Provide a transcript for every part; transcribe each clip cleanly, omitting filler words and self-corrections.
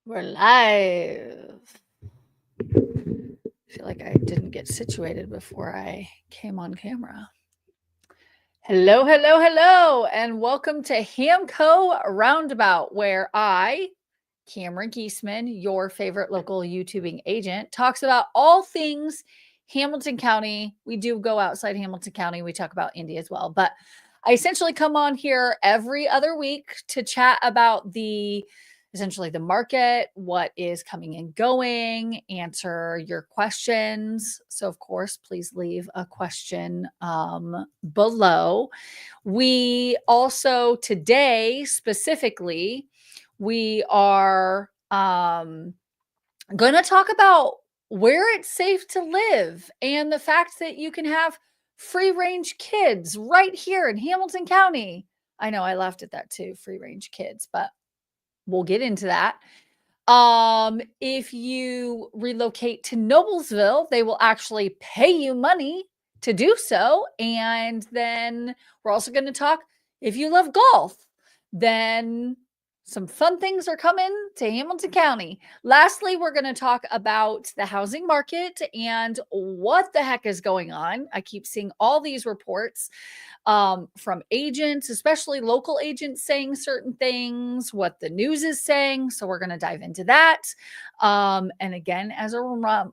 We're live. I feel like I didn't get situated before I came on camera. Hello, hello, hello, and welcome to Hamco Roundabout, where I, Cameron Geesaman, your favorite local YouTubing agent, talks about all things Hamilton County. We do go outside Hamilton County. We talk about Indy as well, but I essentially come on here every other week to chat about essentially the market, what is coming and going, answer your questions. So, of course, please leave a question below. We also today specifically, we are going to talk about where it's safe to live and the fact that you can have free range kids right here in Hamilton County. I know I laughed at that too, free range kids, but we'll get into that. If you relocate to Noblesville, they will actually pay you money to do so. And then we're also going to talk, if you love golf, then some fun things are coming to Hamilton County. Lastly, we're going to talk about the housing market and what the heck is going on. I keep seeing all these reports from agents, especially local agents, saying certain things, what the news is saying. So we're going to dive into that. And again, as a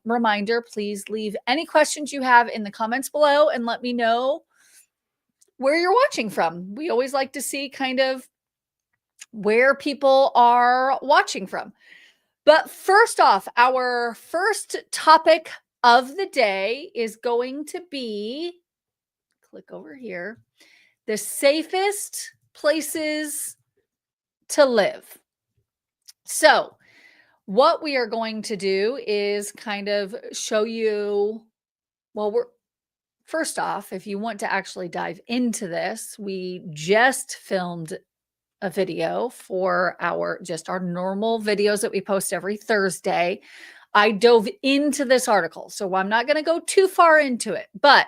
reminder, please leave any questions you have in the comments below and let me know where you're watching from. We always like to see kind of where people are watching from. But first off, our first topic of the day is going to be, click over here, the safest places to live. So what we are going to do is kind of show you, first off, if you want to actually dive into this, we just filmed a video for our normal videos that we post every Thursday. I dove into this article, so I'm not going to go too far into it, but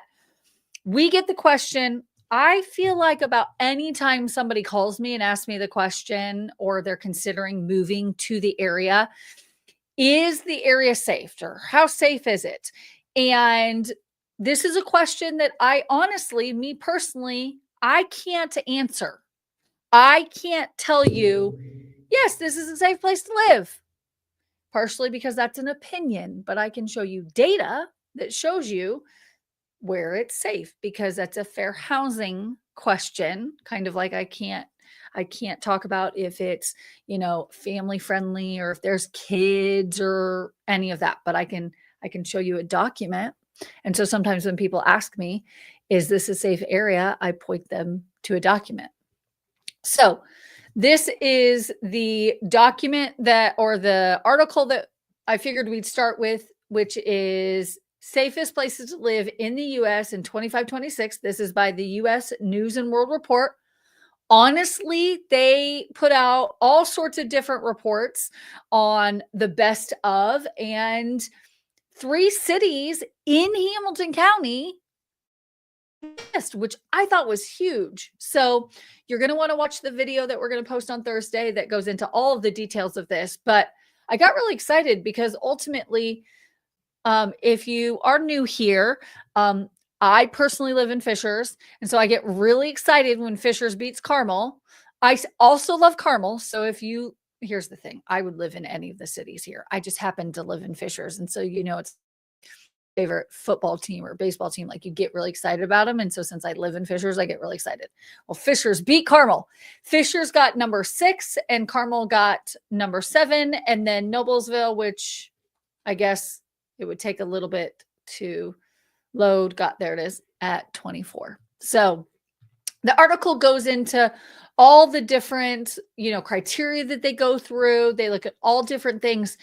we get the question. I feel like about any time somebody calls me and asks me the question, or they're considering moving to the area, is the area safe, or how safe is it? And this is a question that I honestly, me personally, I can't answer. I can't tell you, yes, this is a safe place to live. Partially because that's an opinion, but I can show you data that shows you where it's safe, because that's a fair housing question. Kind of like I can't talk about if it's, family friendly or if there's kids or any of that, but I can show you a document. And so sometimes when people ask me, is this a safe area? I point them to a document. So this is the document or the article that I figured we'd start with, which is Safest Places to Live in the U.S. in 25-26. This is by the U.S. News and World Report. Honestly, they put out all sorts of different reports on the best of, and 3 cities in Hamilton County, which I thought was huge. So you're going to want to watch the video that we're going to post on Thursday that goes into all of the details of this. But I got really excited because ultimately, if you are new here, I personally live in Fishers. And so I get really excited when Fishers beats Carmel. I also love Carmel. So here's the thing, I would live in any of the cities here. I just happen to live in Fishers. And so, it's favorite football team or baseball team, like you get really excited about them. And so since I live in Fishers, I get really excited. Well, Fishers beat Carmel. Fishers got number 6 and Carmel got number 7. And then Noblesville, which I guess it would take a little bit to load, there it is at 24. So the article goes into all the different, criteria that they go through. They look at all different things.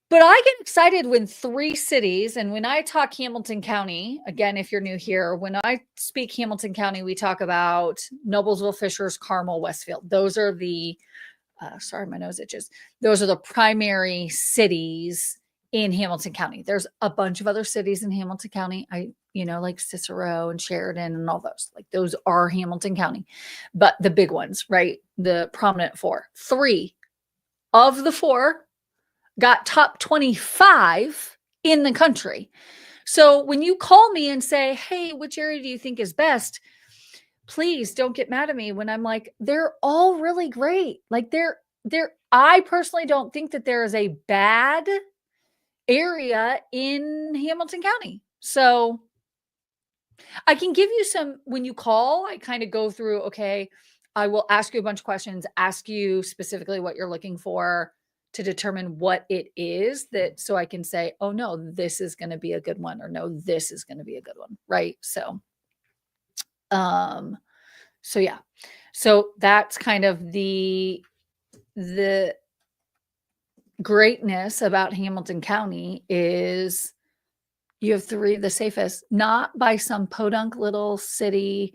But I get excited when 3 cities, and when I talk Hamilton County, again, if you're new here, when I speak Hamilton County, we talk about Noblesville, Fishers, Carmel, Westfield. Those are the, sorry, my nose itches. Those are the primary cities in Hamilton County. There's a bunch of other cities in Hamilton County. Like Cicero and Sheridan and all those. Like those are Hamilton County. But the big ones, right? The prominent 4. 3 of the 4 got top 25 in the country. So when you call me and say, hey, which area do you think is best? Please don't get mad at me when I'm like, they're all really great. Like I personally don't think that there is a bad area in Hamilton County. So I can give you some, when you call, I kind of go through, okay, I will ask you a bunch of questions, ask you specifically what you're looking for to determine what it is that, so I can say, oh no, this is going to be a good one, or no, this is going to be a good one. Right. So yeah, so that's kind of the greatness about Hamilton County is you have 3 of the safest, not by some podunk little city,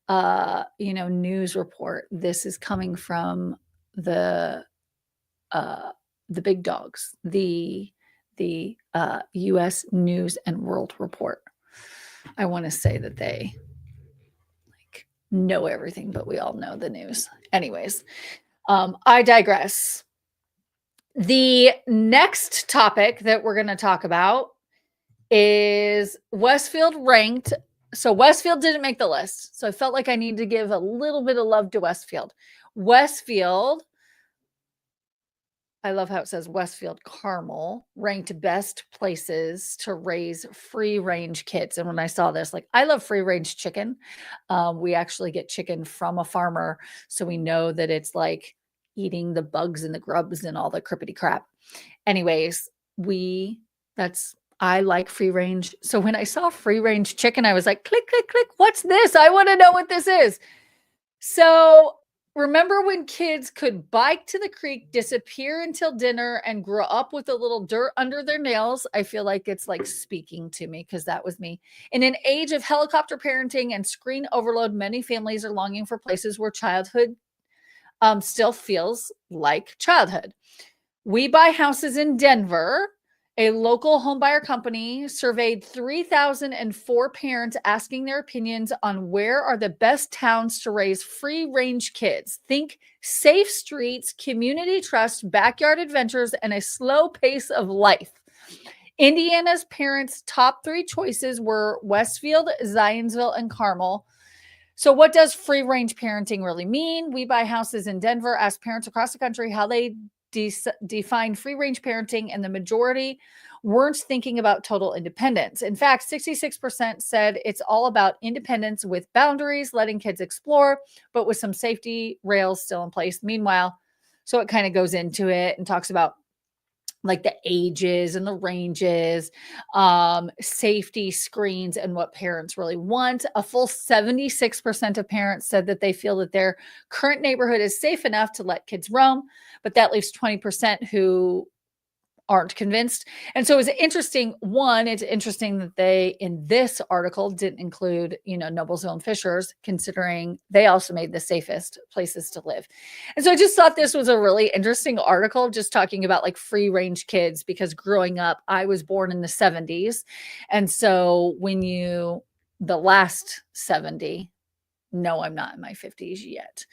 news report. This is coming from the big dogs, the U.S. News and World Report. I want to say that they know everything, but we all know the news. Anyways, I digress. The next topic that we're going to talk about is Westfield ranked. So Westfield didn't make the list. So I felt like I need to give a little bit of love to Westfield. Westfield, I love how it says Westfield Carmel, ranked best places to raise free range kids. And when I saw this, like, I love free range chicken. We actually get chicken from a farmer. So we know that it's like eating the bugs and the grubs and all the crippity crap. Anyways, I like free range. So when I saw free range chicken, I was like, click, click, click. What's this? I want to know what this is. So remember when kids could bike to the creek, disappear until dinner, and grow up with a little dirt under their nails? I feel like it's like speaking to me because that was me. In an age of helicopter parenting and screen overload, many families are longing for places where childhood still feels like childhood. We Buy Houses in Denver, a local homebuyer company, surveyed 3,004 parents asking their opinions on where are the best towns to raise free-range kids. Think safe streets, community trust, backyard adventures, and a slow pace of life. Indiana's parents' top 3 choices were Westfield, Zionsville, and Carmel. So what does free-range parenting really mean? We Buy Houses in Denver asked parents across the country how they define free-range parenting, and the majority weren't thinking about total independence. In fact, 66% said it's all about independence with boundaries, letting kids explore, but with some safety rails still in place. Meanwhile, so it kind of goes into it and talks about like the ages and the ranges, safety screens, and what parents really want. A full 76% of parents said that they feel that their current neighborhood is safe enough to let kids roam, but that leaves 20% who aren't convinced. And so it's interesting. One, it's interesting that they, in this article, didn't include, Noblesville and Fishers, considering they also made the safest places to live. And so I just thought this was a really interesting article, just talking about like free range kids, because growing up, I was born in the 70s. And so the last 70, no, I'm not in my 50s yet.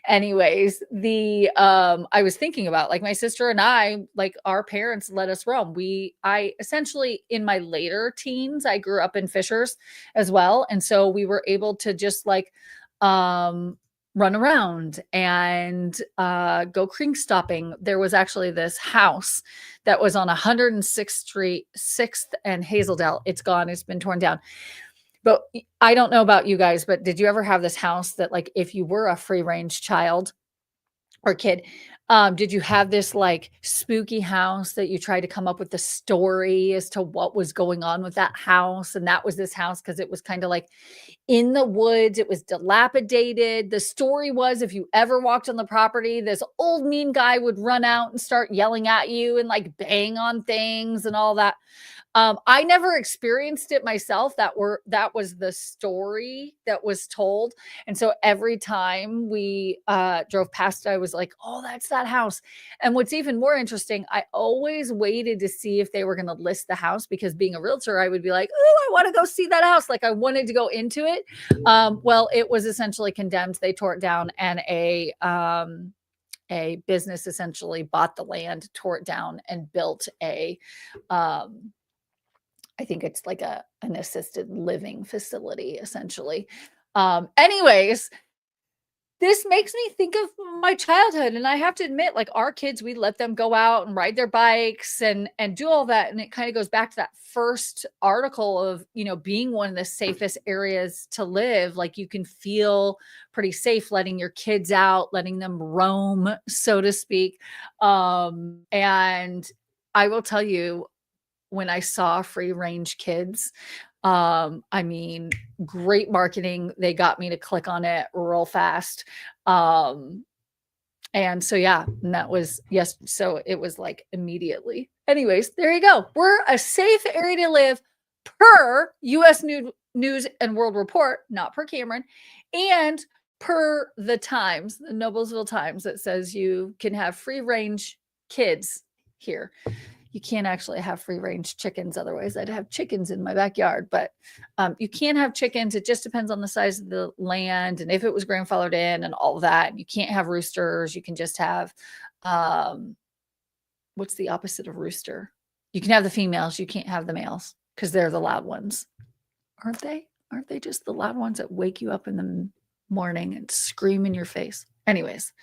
Anyways, I was thinking about, like, my sister and I, like, our parents let us roam. I essentially, in my later teens, I grew up in Fishers as well. And so we were able to just like, run around and go creek stopping. There was actually this house that was on 106th Street, 6th and Hazeldale. It's gone. It's been torn down. But I don't know about you guys, but did you ever have this house that, like, if you were a free range child or kid, did you have this like spooky house that you tried to come up with the story as to what was going on with that house? And that was this house because it was kind of like in the woods. It was dilapidated. The story was, if you ever walked on the property, this old mean guy would run out and start yelling at you and like bang on things and all that. I never experienced it myself. That was the story that was told. And so every time we drove past, I was like, oh, that's that house. And what's even more interesting, I always waited to see if they were going to list the house, because being a realtor, I would be like, oh, I want to go see that house. Like, I wanted to go into it. Well, it was essentially condemned. They tore it down, and a business, essentially bought the land, tore it down, and built a, I think it's like an assisted living facility, essentially. Anyways, this makes me think of my childhood, and I have to admit, like, our kids, we let them go out and ride their bikes and do all that, and it kind of goes back to that first article of, being one of the safest areas to live. Like, you can feel pretty safe letting your kids out, letting them roam, so to speak. And I will tell you, when I saw free range kids, I mean, great marketing. They got me to click on it real fast. And so, yeah, and that was, yes. So it was like immediately. Anyways, there you go. We're a safe area to live per US News and World Report, not per Cameron, and per the Times, the Noblesville Times, that says you can have free range kids here. You can't actually have free range chickens. Otherwise, I'd have chickens in my backyard. But you can have chickens. It just depends on the size of the land and if it was grandfathered in and all of that. You can't have roosters. You can just have, what's the opposite of rooster? You can have the females. You can't have the males because they're the loud ones. Aren't they? Aren't they just the loud ones that wake you up in the morning and scream in your face? Anyways,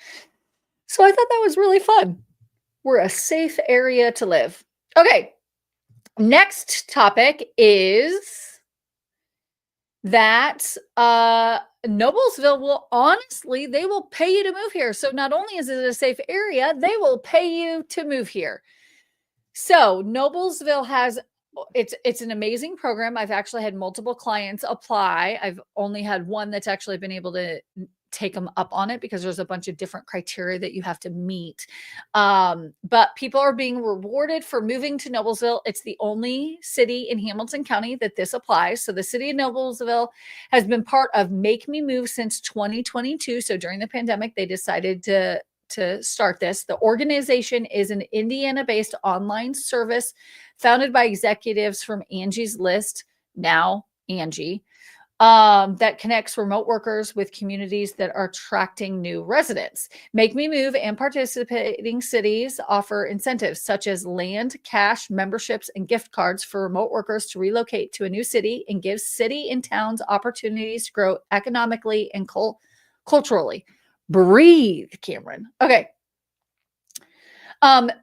so I thought that was really fun. We're a safe area to live. Okay. Next topic is that Noblesville will, honestly, they will pay you to move here. So not only is it a safe area, they will pay you to move here. So Noblesville has, it's an amazing program. I've actually had multiple clients apply. I've only had one that's actually been able to take them up on it because there's a bunch of different criteria that you have to meet. But people are being rewarded for moving to Noblesville. It's the only city in Hamilton County that this applies. So the city of Noblesville has been part of Make Me Move since 2022. So during the pandemic, they decided to start this. The organization is an Indiana-based online service founded by executives from Angie's List, now Angie, that connects remote workers with communities that are attracting new residents. Make Me Move and participating cities offer incentives such as land, cash, memberships, and gift cards for remote workers to relocate to a new city, and gives city and towns opportunities to grow economically and culturally. Breathe, Cameron. Okay.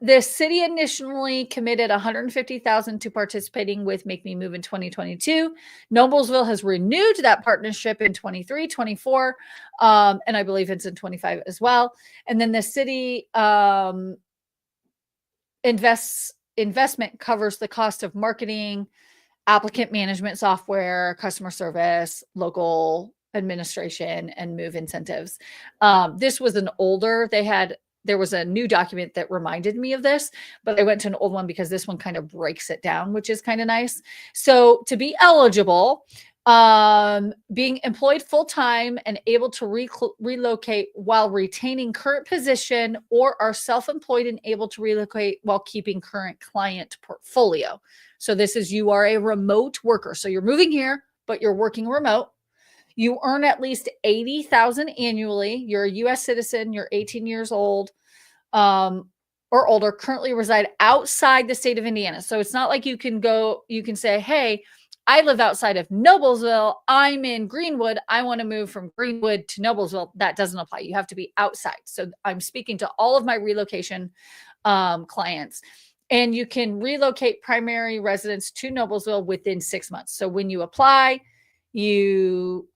The city initially committed $150,000 to participating with Make Me Move in 2022. Noblesville has renewed that partnership in 23, 24, and I believe it's in 25 as well. And then the city investment covers the cost of marketing, applicant management software, customer service, local administration, and move incentives. This was an older, there was a new document that reminded me of this, but I went to an old one because this one kind of breaks it down, which is kind of nice. So to be eligible, being employed full-time and able to relocate while retaining current position, or are self-employed and able to relocate while keeping current client portfolio. So this is, you are a remote worker. So you're moving here, but you're working remote. You earn at least $80,000 annually. You're a U.S. citizen. You're 18 years old or older. Currently reside outside the state of Indiana. So it's not like you can say, hey, I live outside of Noblesville. I'm in Greenwood. I want to move from Greenwood to Noblesville. That doesn't apply. You have to be outside. So I'm speaking to all of my relocation clients. And you can relocate primary residence to Noblesville within 6 months. So when you apply, you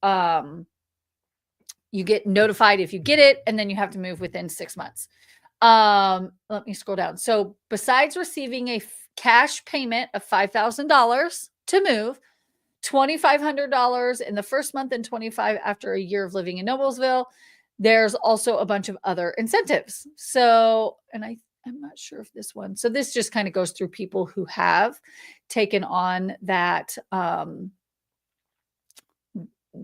get notified if you get it, and then you have to move within 6 months. Let me scroll down. So besides receiving a cash payment of $5,000 to move, $2,500 in the first month and $25,000 after a year of living in Noblesville, there's also a bunch of other incentives. So, and I'm not sure if this one, so this just kind of goes through people who have taken on that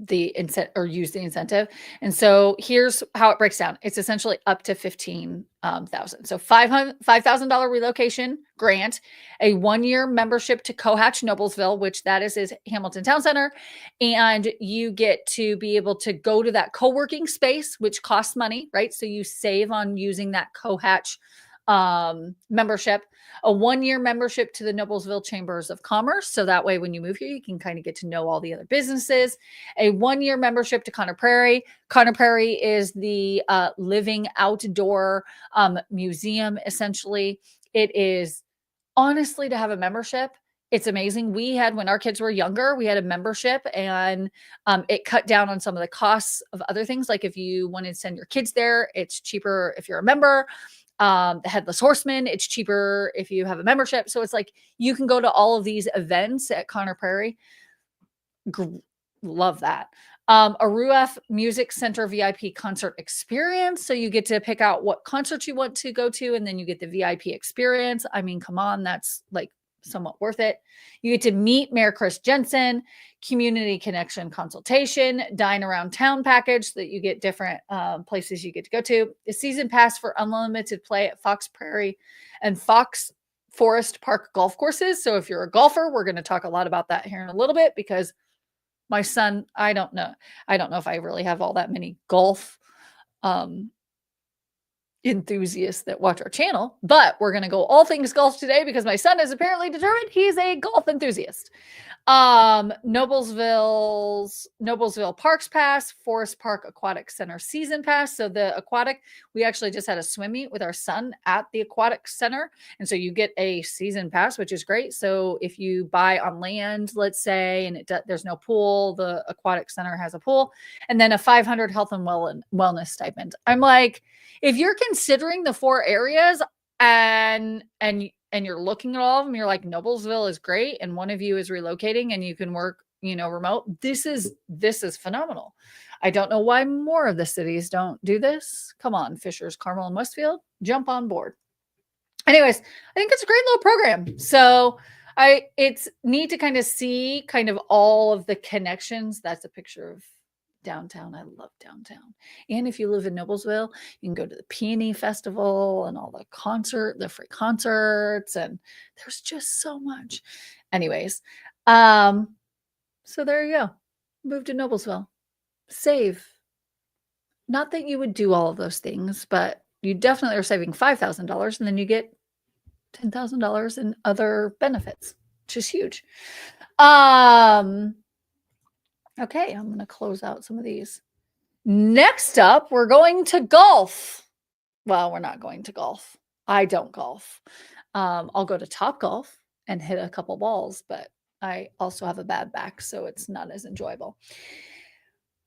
the incentive or use the incentive. And so here's how it breaks down. It's essentially up to 15,000. So $5,000 relocation grant, a 1-year membership to Cohatch Noblesville, which that is Hamilton Town Center. And you get to be able to go to that co-working space, which costs money, right? So you save on using that Cohatch membership, a 1-year membership to the Noblesville Chambers of Commerce. So that way, when you move here, you can kind of get to know all the other businesses, a 1-year membership to Conner Prairie. Conner Prairie is the living outdoor museum. Essentially, it is honestly to have a membership. It's amazing. We had, when our kids were younger, we had a membership, and it cut down on some of the costs of other things. Like if you wanted to send your kids there, it's cheaper if you're a member. The Headless Horseman, it's cheaper if you have a membership. So it's like you can go to all of these events at Conner Prairie. Love that. A RUF Music Center VIP concert experience. So you get to pick out what concert you want to go to, and then you get the VIP experience. I mean, come on, that's like somewhat worth it. You get to meet Mayor Chris Jensen, community connection consultation, dine around town package so that you get different places you get to go to. The season pass for unlimited play at Fox Prairie and Fox Forest Park golf courses. So if you're a golfer, we're going to talk a lot about that here in a little bit, because my son, I don't know if I really have all that many golf enthusiasts that watch our channel, but we're going to go all things golf today because my son is apparently determined he's a golf enthusiast. Noblesville Parks Pass, Forest Park Aquatic Center Season Pass. So the aquatic, we actually just had a swim meet with our son at the aquatic center. And so you get a season pass, which is great. So if you buy on land, let's say, and there's no pool, the aquatic center has a pool, and then a $500 health and wellness stipend. I'm like, if you're considering the 4 areas and you're looking at all of them, you're like, Noblesville is great, and one of you is relocating and you can work, remote. This is phenomenal. I don't know why more of the cities don't do this. Come on, Fishers, Carmel, and Westfield, jump on board. Anyways, I think it's a great little program. So it's neat to kind of see kind of all of the connections. That's a picture of downtown. I love downtown. And if you live in Noblesville, you can go to the Peony Festival and all the free concerts, and there's just so much. Anyways, so there you go. Move to Noblesville. Save. Not that you would do all of those things, but you definitely are saving $5,000, and then you get $10,000 in other benefits, which is huge. Okay, I'm going to close out some of these. Next up, we're going to golf. Well, we're not going to golf. I don't golf. I'll go to Topgolf and hit a couple balls, but I also have a bad back, so it's not as enjoyable.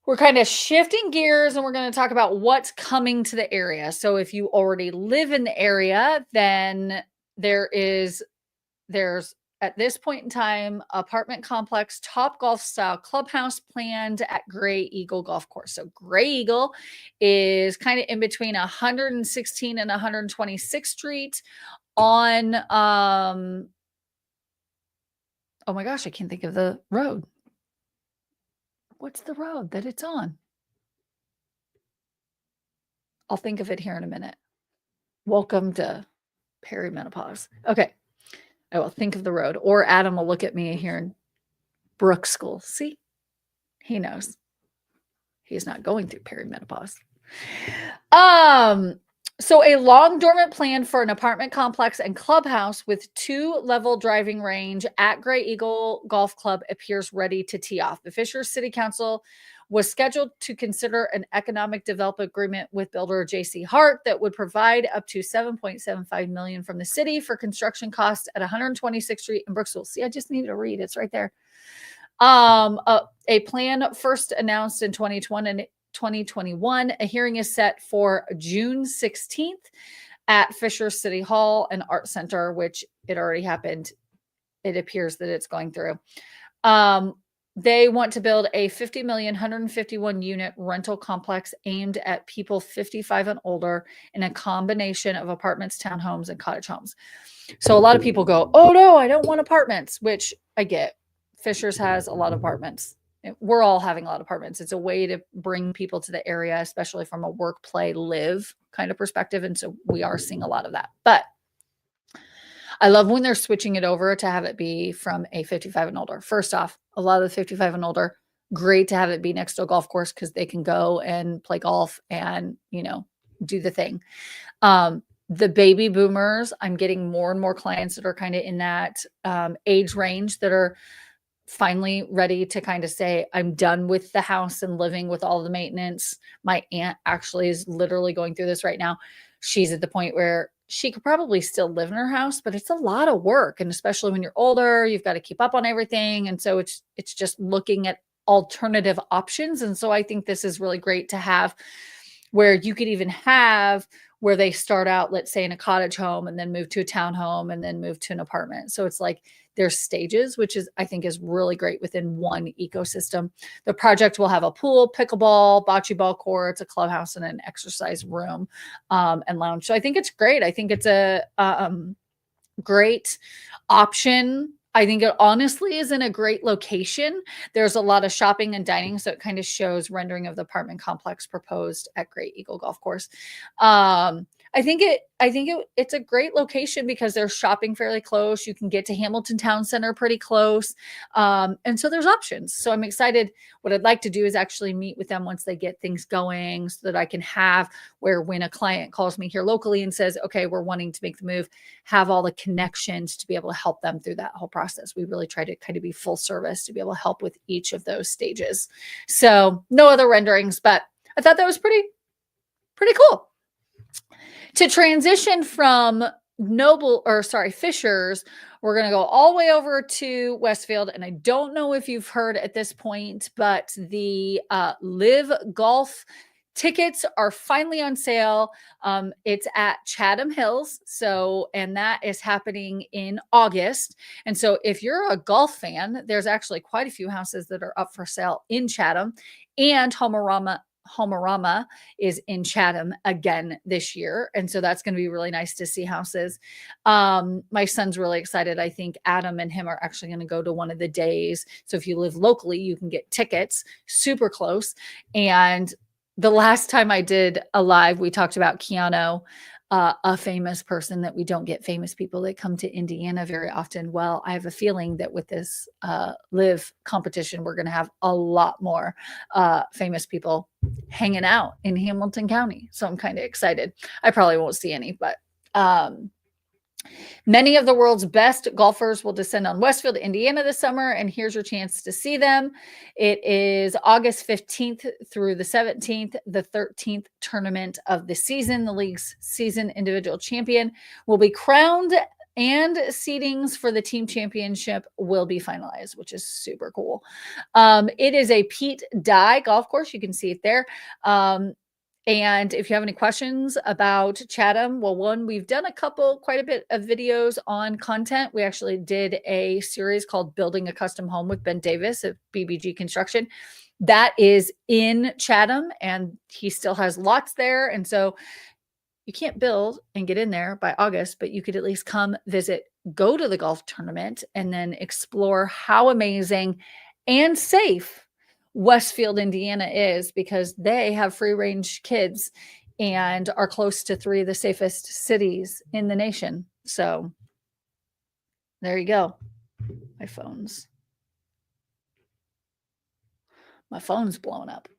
We're kind of shifting gears, and we're going to talk about what's coming to the area. So if you already live in the area, then there's at this point in time, apartment complex, Topgolf style clubhouse planned at Gray Eagle Golf Course. So Gray Eagle is kind of in between 116 and 126th Street on, oh my gosh, I can't think of the road. What's the road that it's on? I'll think of it here in a minute. Welcome to perimenopause. Okay. I will think of the road, or Adam will look at me here in Brooks School. See, he knows he's not going through perimenopause. So a long dormant plan for an apartment complex and clubhouse with 2-level driving range at Gray Eagle Golf Club appears ready to tee off. The Fishers City Council was scheduled to consider an economic development agreement with builder J.C. Hart that would provide up to $7.75 million from the city for construction costs at 126th Street in Brooksville. See, I just needed to read. It's right there. A plan first announced in 2020 and 2021. A hearing is set for June 16th at Fisher City Hall and Art Center, which it already happened. It appears that it's going through. They want to build a $50 million, 151 unit rental complex aimed at people 55 and older in a combination of apartments, townhomes, and cottage homes. So a lot of people go, oh no, I don't want apartments, which I get. Fishers has a lot of apartments we're all having a lot of apartments. It's a way to bring people to the area, especially from a work, play, live kind of perspective. And so we are seeing a lot of that. But I love when they're switching it over to have it be from a 55 and older. First off, a lot of the 55 and older, great to have it be next to a golf course because they can go and play golf and, do the thing. The baby boomers, I'm getting more and more clients that are kind of in that age range that are finally ready to kind of say, I'm done with the house and living with all the maintenance. My aunt actually is literally going through this right now. She's at the point where she could probably still live in her house, but it's a lot of work. And especially when you're older, you've got to keep up on everything. And so it's just looking at alternative options. And so I think this is really great to have, where you could even have where they start out, let's say in a cottage home and then move to a townhome and then move to an apartment. So it's like there's stages, which I think is really great within one ecosystem. The project will have a pool, pickleball, bocce ball courts, a clubhouse, and an exercise room and lounge. So I think it's great. I think it's a great option. I think it honestly is in a great location. There's a lot of shopping and dining, so it kind of shows rendering of the apartment complex proposed at Great Eagle Golf Course. I think it's a great location because there's shopping fairly close. You can get to Hamilton Town Center pretty close. And so there's options. So I'm excited. What I'd like to do is actually meet with them once they get things going so that I can have where when a client calls me here locally and says, okay, we're wanting to make the move, have all the connections to be able to help them through that whole process. We really try to kind of be full service to be able to help with each of those stages. So no other renderings, but I thought that was pretty cool. To transition from Fishers, we're going to go all the way over to Westfield. And I don't know if you've heard at this point, but the LIV Golf tickets are finally on sale. It's at Chatham Hills. And that is happening in August. And so if you're a golf fan, there's actually quite a few houses that are up for sale in Chatham, and Homerama is in Chatham again this year. And so that's going to be really nice to see houses. My son's really excited. I think Adam and him are actually going to go to one of the days. So if you live locally, you can get tickets super close. And the last time I did a live, we talked about Keanu, a famous person that we don't get famous people that come to Indiana very often. Well, I have a feeling that with this LIV competition, we're going to have a lot more famous people hanging out in Hamilton County. So I'm kind of excited. I probably won't see any, but many of the world's best golfers will descend on Westfield, Indiana this summer, and here's your chance to see them. It is August 15th through the 17th, the 13th tournament of the season. The league's season individual champion will be crowned, and seedings for the team championship will be finalized, which is super cool. It is a Pete Dye golf course. You can see it there. And if you have any questions about Chatham, well, one, we've done quite a bit of videos on content. We actually did a series called Building a Custom Home with Ben Davis of BBG Construction. That is in Chatham, and he still has lots there. And so you can't build and get in there by August, but you could at least come visit, go to the golf tournament, and then explore how amazing and safe Westfield, Indiana is, because they have free range kids and are close to 3 of the safest cities in the nation. So there you go. My phone's blowing up.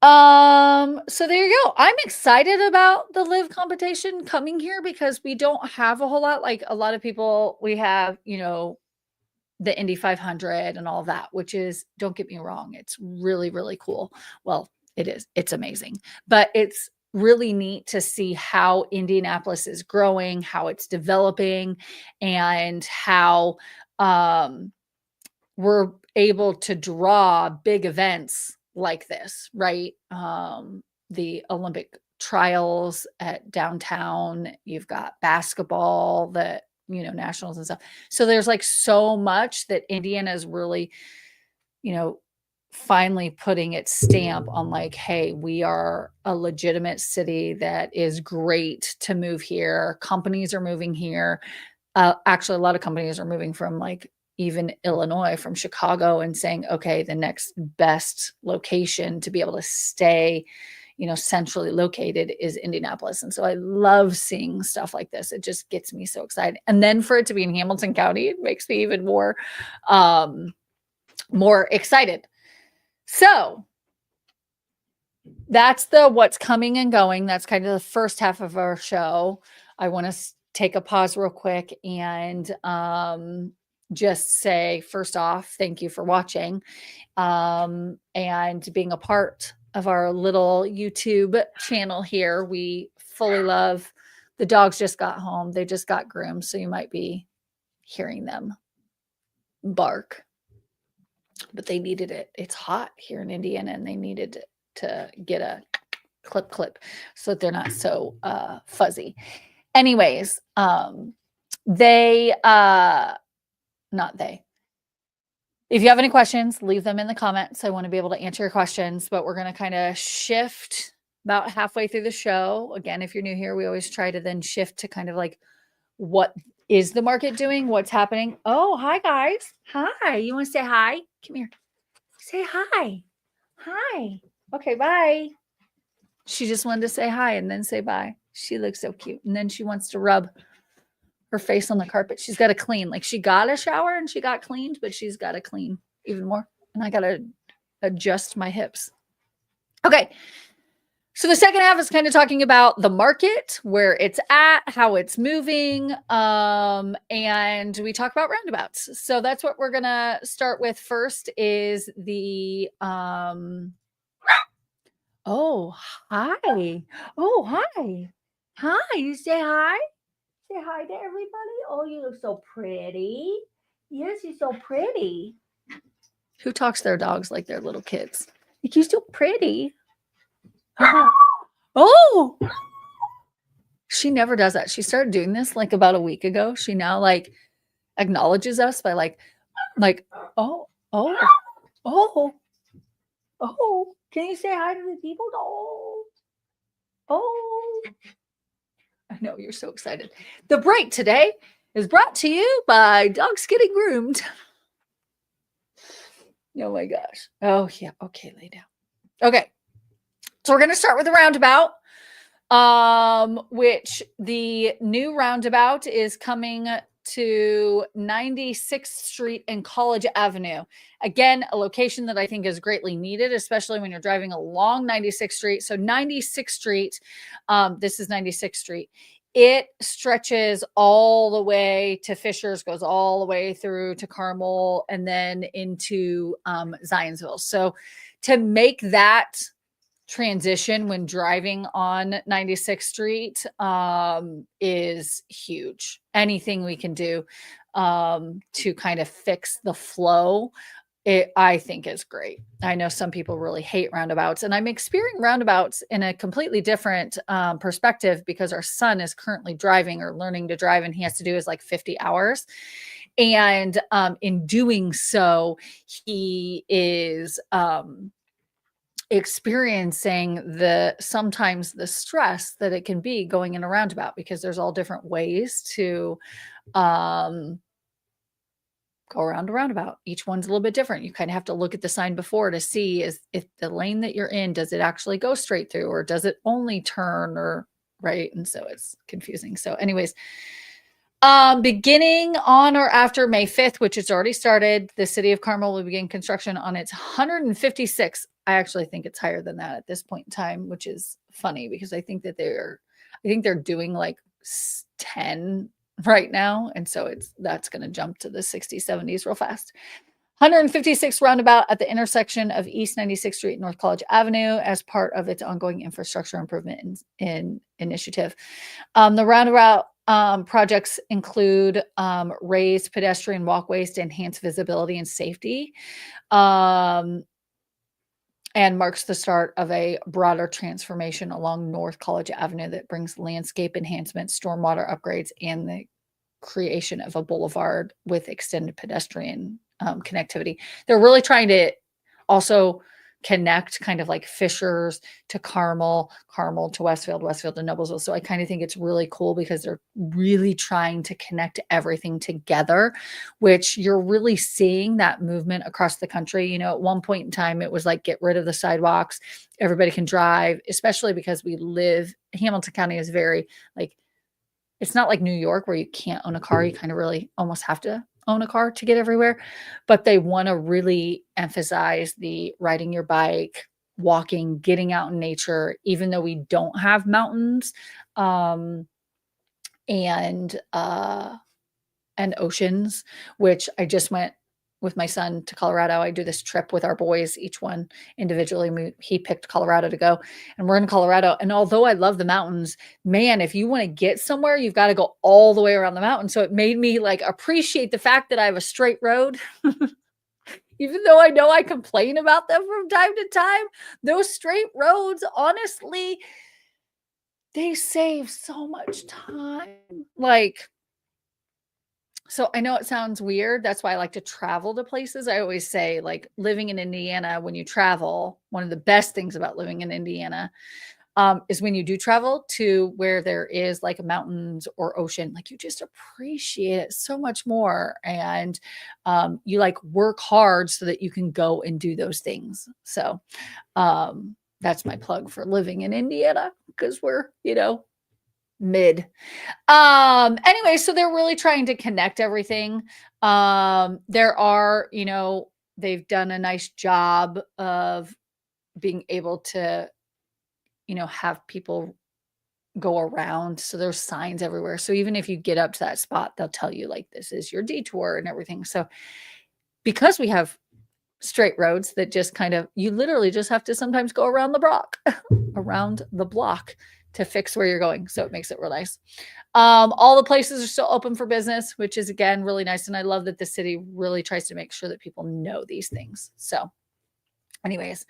So there you go. I'm excited about the LIV competition coming here because we don't have a whole lot. Like a lot of people, we have, the Indy 500 and all of that, which is, don't get me wrong, it's really, really cool. Well, it is. It's amazing. But it's really neat to see how Indianapolis is growing, how it's developing, and how we're able to draw big events like this, right? The Olympic trials at downtown, you've got basketball that nationals and stuff. So there's like so much that Indiana is really, finally putting its stamp on like, hey, we are a legitimate city that is great to move here. Companies are moving here. Actually, a lot of companies are moving from like even Illinois, from Chicago, and saying, okay, the next best location to be able to stay, centrally located is Indianapolis. And so I love seeing stuff like this. It just gets me so excited. And then for it to be in Hamilton County, it makes me even more excited. So that's the what's coming and going. That's kind of the first half of our show. I want to take a pause real quick and just say, first off, thank you for watching and being a part of our little YouTube channel here. We fully love. The dogs just got home. They just got groomed, so you might be hearing them bark. But they needed it. It's hot here in Indiana, and they needed to get a clip so that they're not so fuzzy. Anyways, if you have any questions, leave them in the comments. I want to be able to answer your questions, but we're going to kind of shift about halfway through the show. Again, if you're new here, we always try to then shift to kind of like, what is the market doing? What's happening? Oh, hi guys. Hi. You want to say hi? Come here. Say hi. Hi. Okay, bye. She just wanted to say hi and then say bye. She looks so cute. And then she wants to rub her face on the carpet. She's got to clean. Like, she got a shower and she got cleaned, but she's got to clean even more. And I got to adjust my hips. Okay. So the second half is kind of talking about the market, where it's at, how it's moving, and we talk about roundabouts. So that's what we're going to start with first is the, oh, hi. Oh, hi. Hi, you say hi? Say hi to everybody. Oh, you look so pretty. Yes, you're so pretty. Who talks to their dogs like they're little kids? Like, you're so pretty. Oh, she never does that. She started doing this like about a week ago. She now like acknowledges us by like, oh, can you say hi to the people? Oh, I know you're so excited. The break today is brought to you by Dogs Getting Groomed. Oh my gosh. Oh yeah. Okay, lay down. Okay. So we're going to start with the roundabout, which the new roundabout is coming to 96th Street and College Avenue. Again, a location that I think is greatly needed, especially when you're driving along 96th Street. So 96th Street, this is 96th Street. It stretches all the way to Fishers, goes all the way through to Carmel, and then into Zionsville. So to make that transition when driving on 96th Street is huge. Anything we can do to kind of fix the flow, I think is great. I know some people really hate roundabouts, and I'm experiencing roundabouts in a completely different perspective because our son is currently driving or learning to drive, and he has to do his like 50 hours. And in doing so, he is experiencing sometimes the stress that it can be going in a roundabout, because there's all different ways to go around a roundabout. Each one's a little bit different. You kind of have to look at the sign before to see if the lane that you're in, does it actually go straight through, or does it only turn, or right? And so it's confusing. So anyways, beginning on or after May 5th, which it's already started, the city of Carmel will begin construction on its 156. I actually think it's higher than that at this point in time, which is funny because I think they're doing like 10 right now. And so that's going to jump to the 60s, 70s real fast. 156 roundabout at the intersection of East 96th Street and North College Avenue as part of its ongoing infrastructure improvement initiative. The roundabout projects include raised pedestrian walkways to enhance visibility and safety, and marks the start of a broader transformation along North College Avenue that brings landscape enhancements, stormwater upgrades, and the creation of a boulevard with extended pedestrian connectivity. They're really trying to also connect kind of like Fishers to Carmel, Carmel to Westfield, Westfield to Noblesville. So I kind of think it's really cool because they're really trying to connect everything together, which you're really seeing that movement across the country. At one point in time, it was like, get rid of the sidewalks. Everybody can drive, especially because Hamilton County is very like, it's not like New York where you can't own a car. You kind of really almost have to own a car to get everywhere. But they want to really emphasize the riding your bike, walking, getting out in nature, even though we don't have mountains and oceans, which I just went with my son to Colorado. I do this trip with our boys, each one individually. He picked Colorado to go, and we're in Colorado. And although I love the mountains, man, if you want to get somewhere, you've got to go all the way around the mountain. So it made me like appreciate the fact that I have a straight road. Even though I know I complain about them from time to time, those straight roads, honestly, they save so much time. So I know it sounds weird. That's why I like to travel to places. I always say, like, living in Indiana, when you travel, one of the best things about living in Indiana is when you do travel to where there is like mountains or ocean, like you just appreciate it so much more. And you like work hard so that you can go and do those things. So that's my plug for living in Indiana, because we're, mid. Anyway, so they're really trying to connect everything. There are, they've done a nice job of being able to, have people go around. So there's signs everywhere. So even if you get up to that spot, they'll tell you like, this is your detour and everything. So because we have straight roads that just you literally just have to sometimes go around the block to fix where you're going. So it makes it real nice. All the places are still open for business, which is, again, really nice. And I love that the city really tries to make sure that people know these things. So anyways,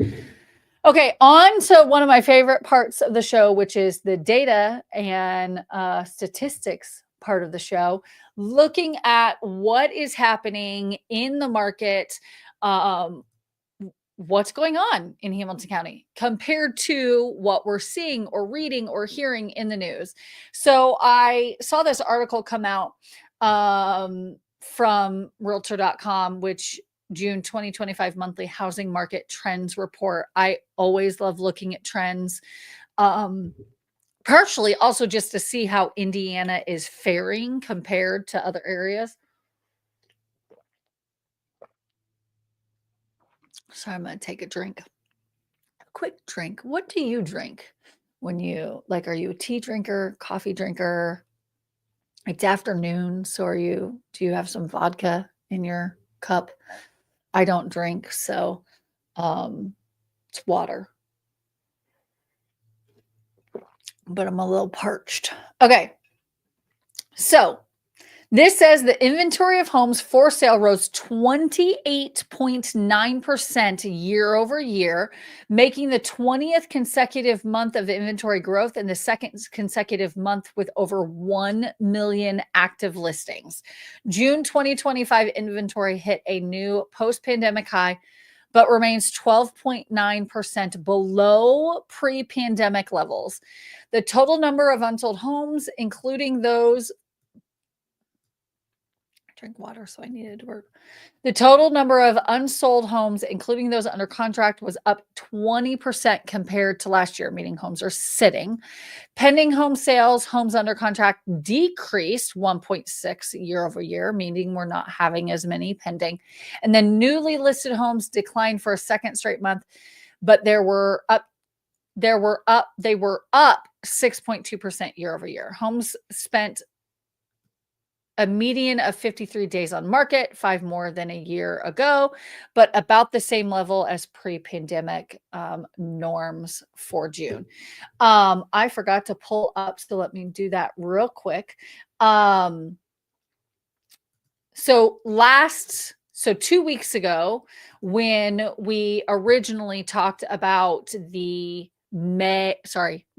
okay, on to one of my favorite parts of the show, which is the data and statistics part of the show, looking at what is happening in the market, what's going on in Hamilton County compared to what we're seeing or reading or hearing in the news. So I saw this article come out from realtor.com, which June 2025 monthly housing market trends report. I always love looking at trends, partially also just to see how Indiana is faring compared to other areas. So I'm going to take a drink. A quick drink. What do you drink when are you a tea drinker, coffee drinker? It's afternoon. So do you have some vodka in your cup? I don't drink. So, it's water, but I'm a little parched. Okay. So this says the inventory of homes for sale rose 28.9% year over year, making the 20th consecutive month of inventory growth and the second consecutive month with over 1 million active listings. June 2025 inventory hit a new post-pandemic high, but remains 12.9% below pre-pandemic levels. The total number of unsold homes, including those drink water, so I needed to work. The total number of unsold homes, including those under contract, was up 20% compared to last year, meaning homes are sitting. Pending home sales, homes under contract decreased 1.6 year over year, meaning we're not having as many pending. And then newly listed homes declined for a second straight month, but they were up 6.2% year over year. Homes spent a median of 53 days on market, 5 more than a year ago, but about the same level as pre-pandemic norms for June. I forgot to pull up, so let me do that real quick. So 2 weeks ago, when we originally talked about the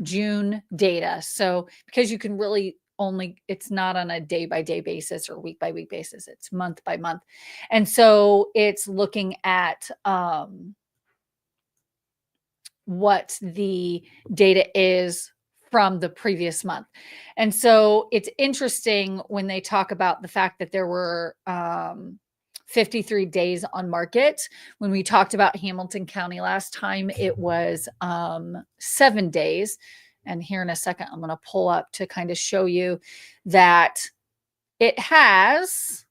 June data. So because you can really it's not on a day by day basis or week by week basis, it's month by month. And so it's looking at what the data is from the previous month. And so it's interesting when they talk about the fact that there were 53 days on market. When we talked about Hamilton County last time, it was 7 days. And here in a second, I'm going to pull up to kind of show you that it has.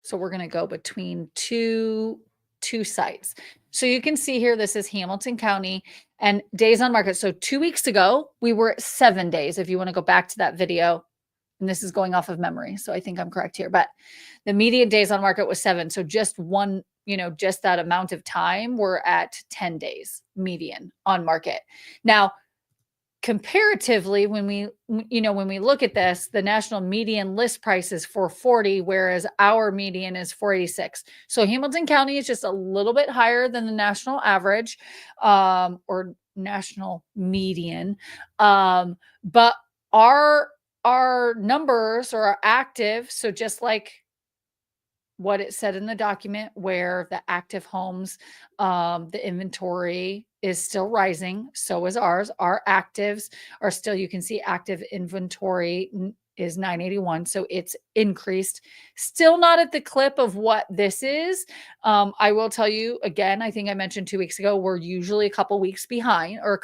So we're going to go between two sites. So you can see here, this is Hamilton County and days on market. So 2 weeks ago, we were at 7 days. If you want to go back to that video, and this is going off of memory, so I think I'm correct here, but the median days on market was 7. So just one, just that amount of time, we're at 10 days median on market. Now, comparatively, when we look at this, the national median list price is 440, whereas our median is 486. So Hamilton County is just a little bit higher than the national average, or national median. But our numbers are active. So just like what it said in the document, where the active homes, the inventory is still rising. So is ours. Our actives are still, you can see active inventory is 981. So it's increased. Still not at the clip of what this is. I will tell you again, I think I mentioned 2 weeks ago, we're usually a couple weeks behind, or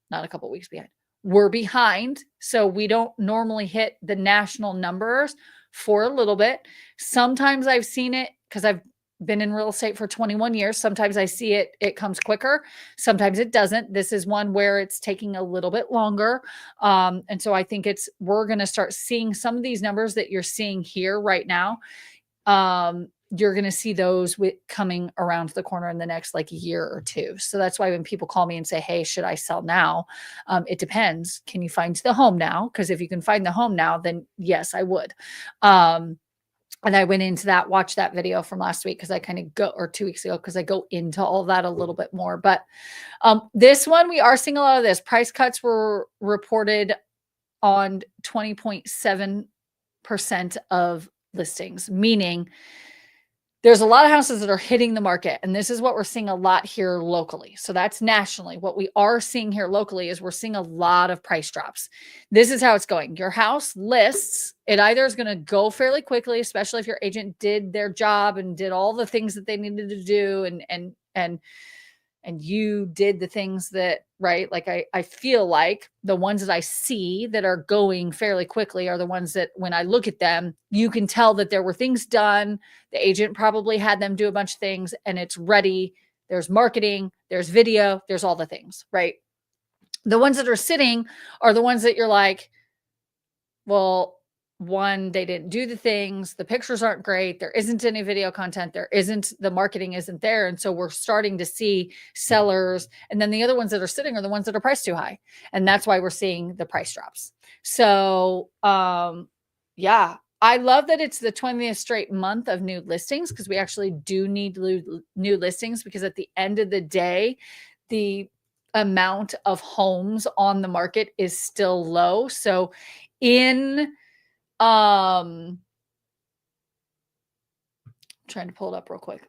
not a couple weeks behind. We're behind. So we don't normally hit the national numbers for a little bit. Sometimes I've seen it, because I've been in real estate for 21 years. Sometimes I see it comes quicker. Sometimes it doesn't. This is one where it's taking a little bit longer. And so I think we're going to start seeing some of these numbers that you're seeing here right now. You're going to see those coming around the corner in the next year or two. So that's why when people call me and say, hey, should I sell now? It depends. Can you find the home now? Because if you can find the home now, then yes, I would. And I went into that, watched that video from last week, because I kind of or 2 weeks ago, because I go into all that a little bit more. But this one, we are seeing a lot of this. Price cuts were reported on 20.7% of listings, meaning there's a lot of houses that are hitting the market. And this is what we're seeing a lot here locally. So that's nationally. What we are seeing here locally is we're seeing a lot of price drops. This is how it's going. Your house lists, it either is going to go fairly quickly, especially if your agent did their job and did all the things that they needed to do, and you did the things that, right? Like I feel like the ones that I see that are going fairly quickly are the ones that when I look at them, you can tell that there were things done. The agent probably had them do a bunch of things and it's ready. There's marketing, there's video, there's all the things, right? The ones that are sitting are the ones that you're like, well, one, they didn't do the things, the pictures aren't great, there isn't any video content, the marketing isn't there. And so we're starting to see sellers, and then the other ones that are sitting are the ones that are priced too high. And that's why we're seeing the price drops. So yeah, I love that it's the 20th straight month of new listings, because we actually do need new listings, because at the end of the day, the amount of homes on the market is still low. So trying to pull it up real quick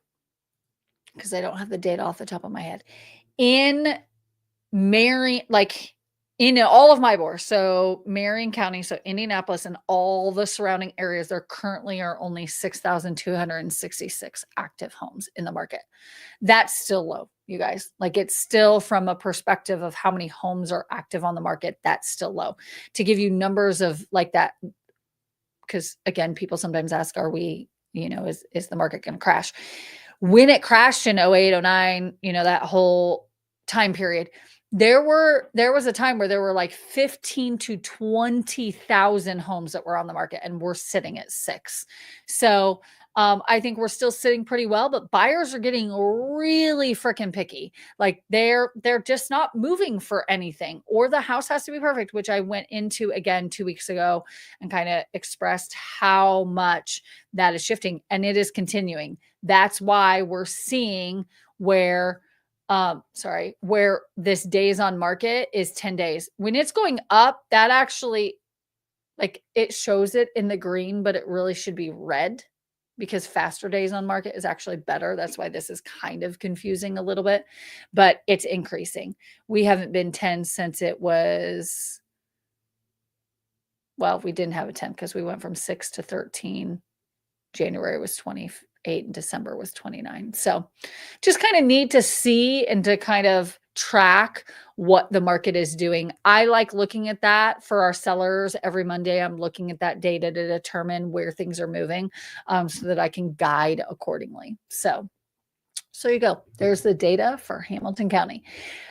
because I don't have the data off the top of my head. In all of my bores, so Marion County, so Indianapolis and all the surrounding areas, there currently are only 6,266 active homes in the market. That's still low, you guys. It's still, from a perspective of how many homes are active on the market, that's still low. To give you numbers of that, because again, people sometimes ask, are we, is the market going to crash? When it crashed in 08, 09, that whole time period, there was a time where there were 15 to 20,000 homes that were on the market, and we're sitting at 6. So I think we're still sitting pretty well, but buyers are getting really freaking picky. They're just not moving for anything, or the house has to be perfect, which I went into again 2 weeks ago and kind of expressed how much that is shifting, and it is continuing. That's why we're seeing where this days on market is 10 days. When it's going up, that actually, it shows it in the green, but it really should be red. because faster days on market is actually better. That's why this is kind of confusing a little bit, but it's increasing. We haven't been 10 since it was, well, we didn't have a 10 because we went from 6 to 13. January was 28 and December was 29. So just kind of need to see and to kind of track what the market is doing. I like looking at that for our sellers. Every Monday, I'm looking at that data to determine where things are moving, so that I can guide accordingly. So you go. There's the data for Hamilton County.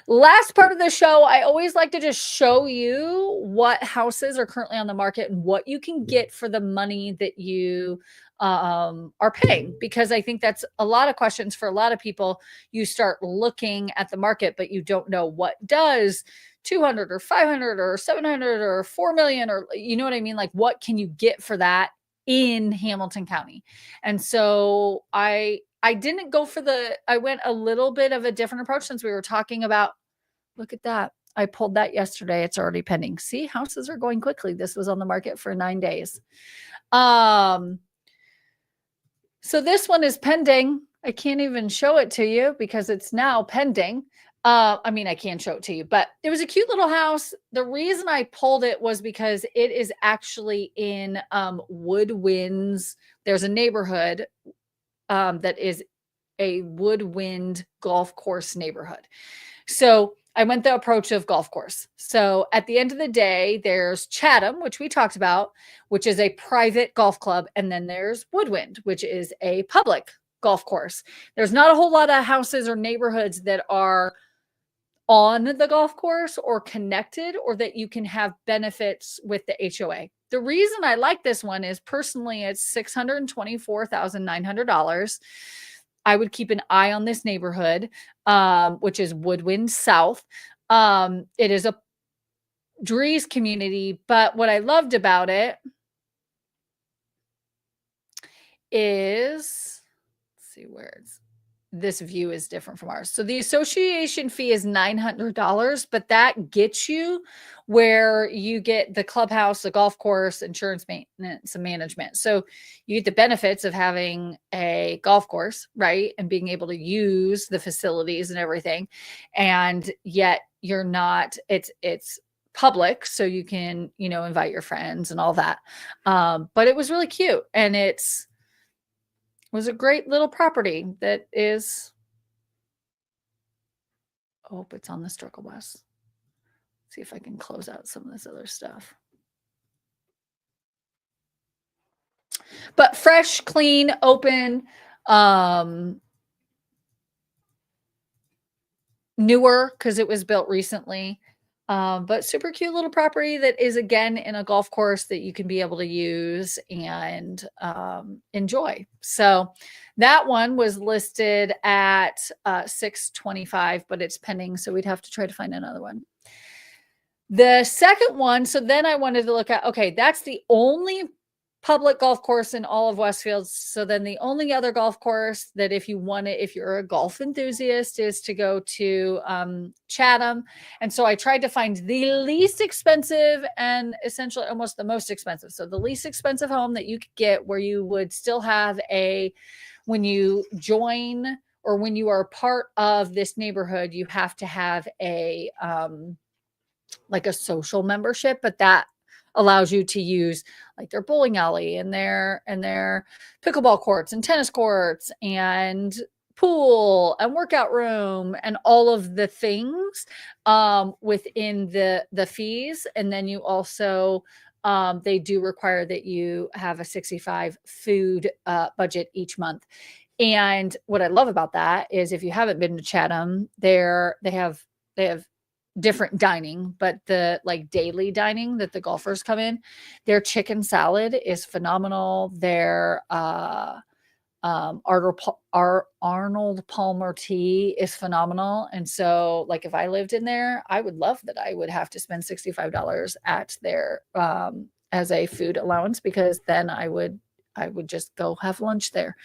Last part of the show, I always like to just show you what houses are currently on the market and what you can get for the money that you are paying, because I think that's a lot of questions for a lot of people. You start looking at the market, but you don't know what does 200 or 500 or 700 or 4 million, or you know what I mean? Like, what can you get for that in Hamilton County? And so I didn't go for I went a little bit of a different approach since we were talking about, look at that. I pulled that yesterday. It's already pending. See, houses are going quickly. This was on the market for 9 days. So this one is pending. I can't even show it to you because it's now pending. I mean, I can show it to you, but it was a cute little house. The reason I pulled it was because it is actually in Woodwinds. There's a neighborhood that is a woodwind golf course neighborhood. So I went the approach of golf course. So at the end of the day, there's Chatham, which we talked about, which is a private golf club. And then there's Woodwind, which is a public golf course. There's not a whole lot of houses or neighborhoods that are on the golf course or connected, or that you can have benefits with the HOA. The reason I like this one is personally, it's $624,900. I would keep an eye on this neighborhood, which is Woodwind South. It is a Drees community, but what I loved about it is, let's see where this view is different from ours. So the association fee is $900, but that gets you where you get the clubhouse, the golf course, insurance, maintenance, and management. So you get the benefits of having a golf course, right? And being able to use the facilities and everything. And yet you're not, it's public. So you can, invite your friends and all that. But it was really cute. And was a great little property that is, it's on the Circle West. See if I can close out some of this other stuff. But fresh, clean, open, newer because it was built recently. But super cute little property that is, again, in a golf course that you can be able to use and enjoy. So that one was listed at $625, but it's pending. So we'd have to try to find another one. The second one, so then I wanted to look at, okay, that's the only public golf course in all of Westfield. So then the only other golf course that if you're a golf enthusiast, is to go to Chatham. And so I tried to find the least expensive and essentially almost the most expensive. So the least expensive home that you could get where you would still have when you join or when you are part of this neighborhood, you have to have like a social membership, but that allows you to use like their bowling alley and their pickleball courts and tennis courts and pool and workout room and all of the things within the fees. And then you also they do require that you have a 65 food budget each month. And what I love about that is if you haven't been to Chatham, they have different dining, but the like daily dining that the golfers come in, their chicken salad is phenomenal. Their Arnold Palmer tea is phenomenal. And so like if I lived in there, I would love that I would have to spend $65 at their as a food allowance, because then I would I would just go have lunch there.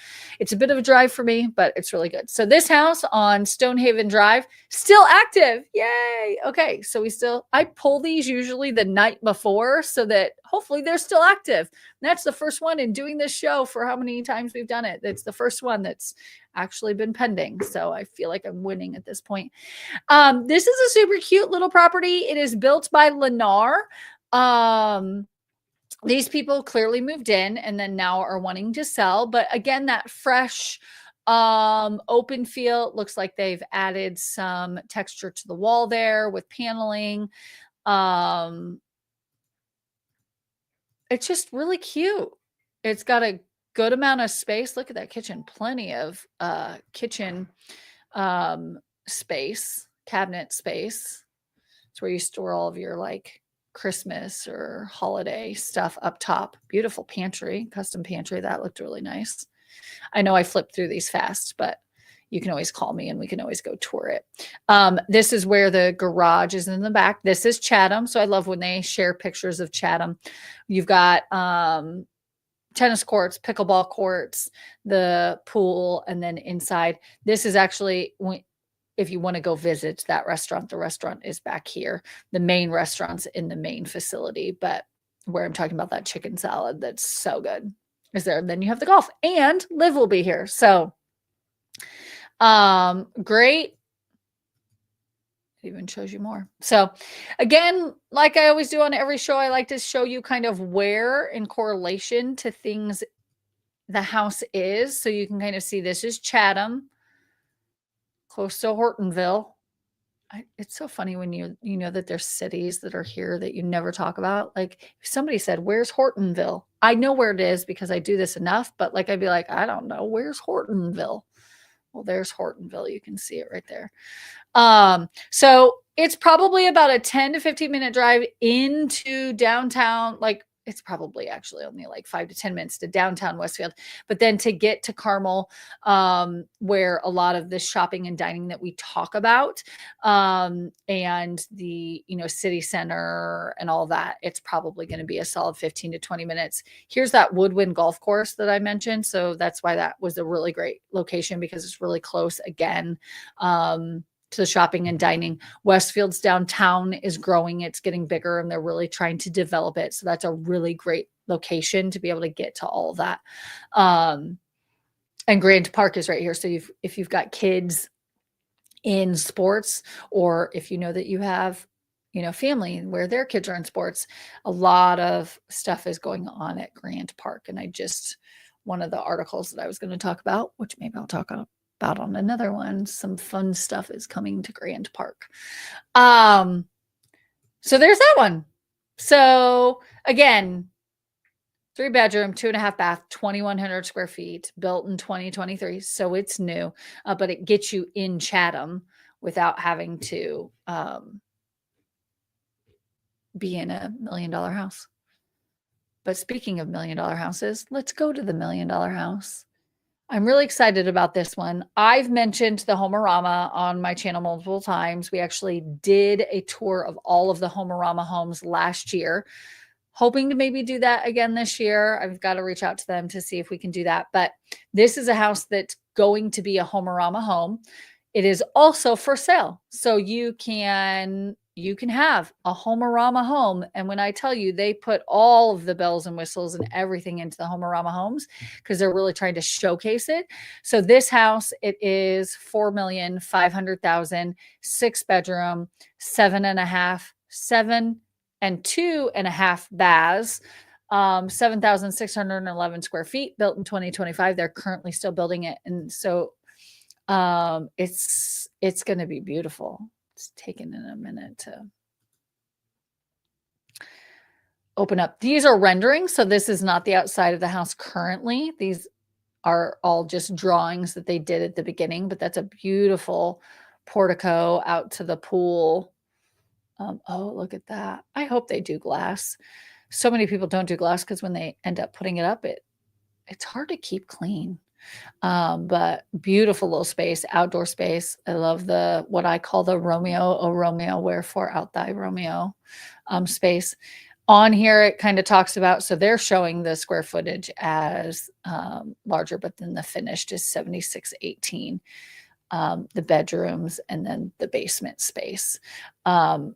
It's a bit of a drive for me, but it's really good. So this house on Stonehaven Drive, still active. Yay. Okay. So I pull these usually the night before so that hopefully they're still active. And that's the first one in doing this show for how many times we've done it. It's the first one that's actually been pending. So I feel like I'm winning at this point. This is a super cute little property. It is built by Lennar. These people clearly moved in and then now are wanting to sell. But again, that fresh open feel, looks like they've added some texture to the wall there with paneling. It's just really cute. It's got a good amount of space. Look at that kitchen. Plenty of kitchen space, cabinet space. It's where you store all of your like Christmas or holiday stuff up top. Beautiful pantry, custom pantry. That looked really nice. I know I flipped through these fast, but you can always call me and we can always go tour it. This is where the garage is in the back. This is Chatham. So I love when they share pictures of Chatham. You've got tennis courts, pickleball courts, the pool, and then inside. This is actually, if you want to go visit that restaurant, the restaurant is back here. The main restaurant's in the main facility, but where I'm talking about that chicken salad that's so good is there. And then you have the golf and LIV will be here. So great. It even shows you more. So again, like I always do on every show, I like to show you kind of where in correlation to things the house is. So you can kind of see this is Chatham, close to Hortonville. It's so funny when you know that there's cities that are here that you never talk about. Like if somebody said, where's Hortonville? I know where it is because I do this enough, but like I'd be like, I don't know, where's Hortonville? Well, there's Hortonville. You can see it right there. So it's probably about a 10 to 15 minute drive into downtown. Like it's probably actually only like 5 to 10 minutes to downtown Westfield, but then to get to Carmel, where a lot of the shopping and dining that we talk about, and the, city center and all that, it's probably going to be a solid 15 to 20 minutes. Here's that Woodwind golf course that I mentioned. So that's why that was a really great location, because it's really close again, to the shopping and dining. Westfield's downtown is growing. It's getting bigger and they're really trying to develop it. So that's a really great location to be able to get to all of that. And Grand Park is right here. So if you've got kids in sports, or if you know that you have, family where their kids are in sports, a lot of stuff is going on at Grand Park. And one of the articles that I was going to talk about, which maybe I'll talk about on another one, some fun stuff is coming to Grand Park. So there's that one. So again, 3-bedroom, 2.5 bath, 2,100 square feet, built in 2023. So it's new, but it gets you in Chatham without having to be in $1 million house. But speaking of $1 million houses, let's go to the $1 million house. I'm really excited about this one. I've mentioned the Homerama on my channel multiple times. We actually did a tour of all of the Homerama homes last year, hoping to maybe do that again this year. I've got to reach out to them to see if we can do that. But this is a house that's going to be a Homerama home. It is also for sale. So you can have a Homerama home. And when I tell you, they put all of the bells and whistles and everything into the Homerama homes because they're really trying to showcase it. So this house, it is $4,500,000, 6-bedroom, 7 and 2.5 baths, 7,611 square feet, built in 2025. They're currently still building it. And so it's going to be beautiful. It's taken in a minute to open up. These are renderings. So this is not the outside of the house currently. These are all just drawings that they did at the beginning, but that's a beautiful portico out to the pool. Oh, look at that. I hope they do glass. So many people don't do glass because when they end up putting it up, it's hard to keep clean. But beautiful little space, outdoor space. I love what I call the Romeo, oh Romeo, wherefore out thy Romeo, space. On here, it kind of talks about, so they're showing the square footage as larger, but then the finished is 7618, the bedrooms, and then the basement space. And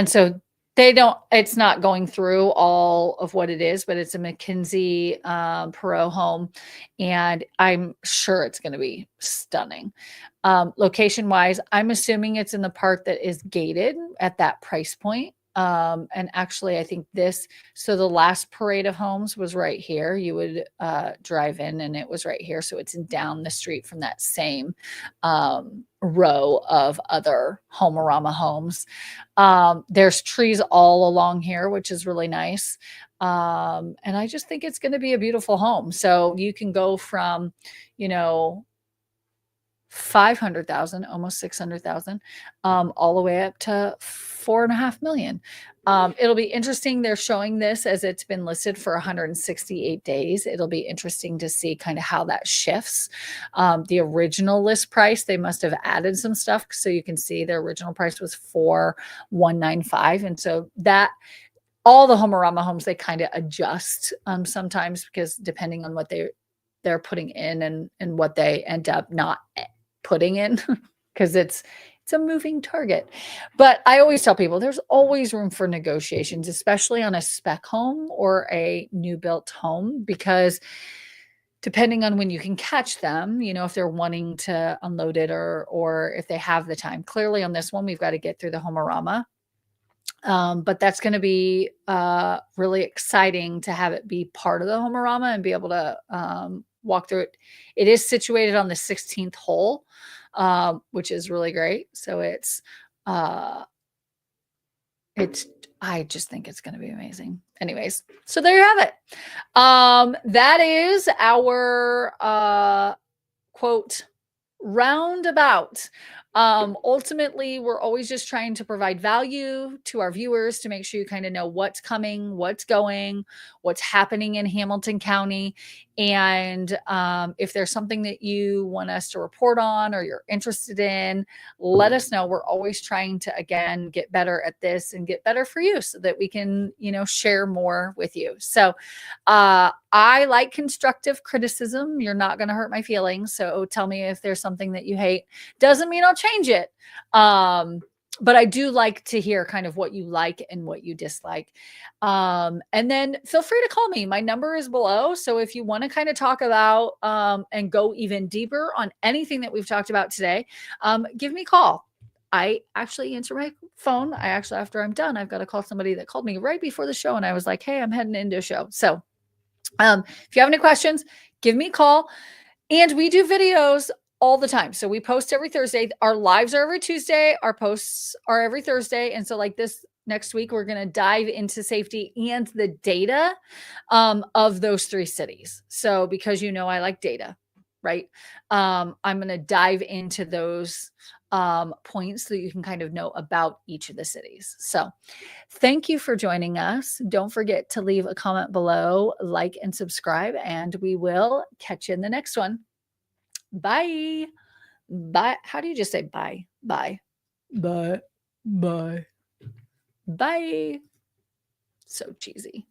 so it's not going through all of what it is, but it's a McKinsey Perot home, and I'm sure it's going to be stunning. Location wise, I'm assuming it's in the part that is gated at that price point. And actually, I think so the last parade of homes was right here. You would drive in and it was right here. So it's down the street from that same row of other Homeorama homes. There's trees all along here, which is really nice. And I just think it's going to be a beautiful home. So you can go from, 500,000, almost 600,000, all the way up to 4.5 million. It'll be interesting. They're showing this as it's been listed for 168 days. It'll be interesting to see kind of how that shifts. The original list price, they must have added some stuff. So you can see their original price was 4,195. And so all the Homeorama homes, they kind of adjust sometimes, because depending on what they're putting in and what they end up not putting in, because it's a moving target. But I always tell people there's always room for negotiations, especially on a spec home or a new built home, because depending on when you can catch them, if they're wanting to unload it or if they have the time. Clearly on this one, we've got to get through the Homeorama. But that's going to be really exciting to have it be part of the Homeorama and be able to walk through it. It is situated on the 16th hole, which is really great. So I just think it's going to be amazing. Anyways, so there you have it. That is our quote roundabout. Ultimately, we're always just trying to provide value to our viewers to make sure you kind of know what's coming, what's going, what's happening in Hamilton County. And if there's something that you want us to report on or you're interested in, let us know. We're always trying to, again, get better at this and get better for you so that we can, share more with you. So I like constructive criticism. You're not going to hurt my feelings. So tell me if there's something that you hate. Doesn't mean I'll change it. But I do like to hear kind of what you like and what you dislike. And then feel free to call me. My number is below. So if you want to kind of talk about and go even deeper on anything that we've talked about today, give me a call. I actually answer my phone. After I'm done, I've got to call somebody that called me right before the show. And I was like, hey, I'm heading into a show. So if you have any questions, give me a call. And we do videos all the time. So we post every Thursday. Our lives are every Tuesday. Our posts are every Thursday. And so like this next week, we're going to dive into safety and the data of those 3 cities. So because I like data, right? I'm going to dive into those points so that you can kind of know about each of the cities. So thank you for joining us. Don't forget to leave a comment below, like and subscribe, and we will catch you in the next one. Bye. Bye. How do you just say bye? Bye. Bye. Bye. Bye. So cheesy.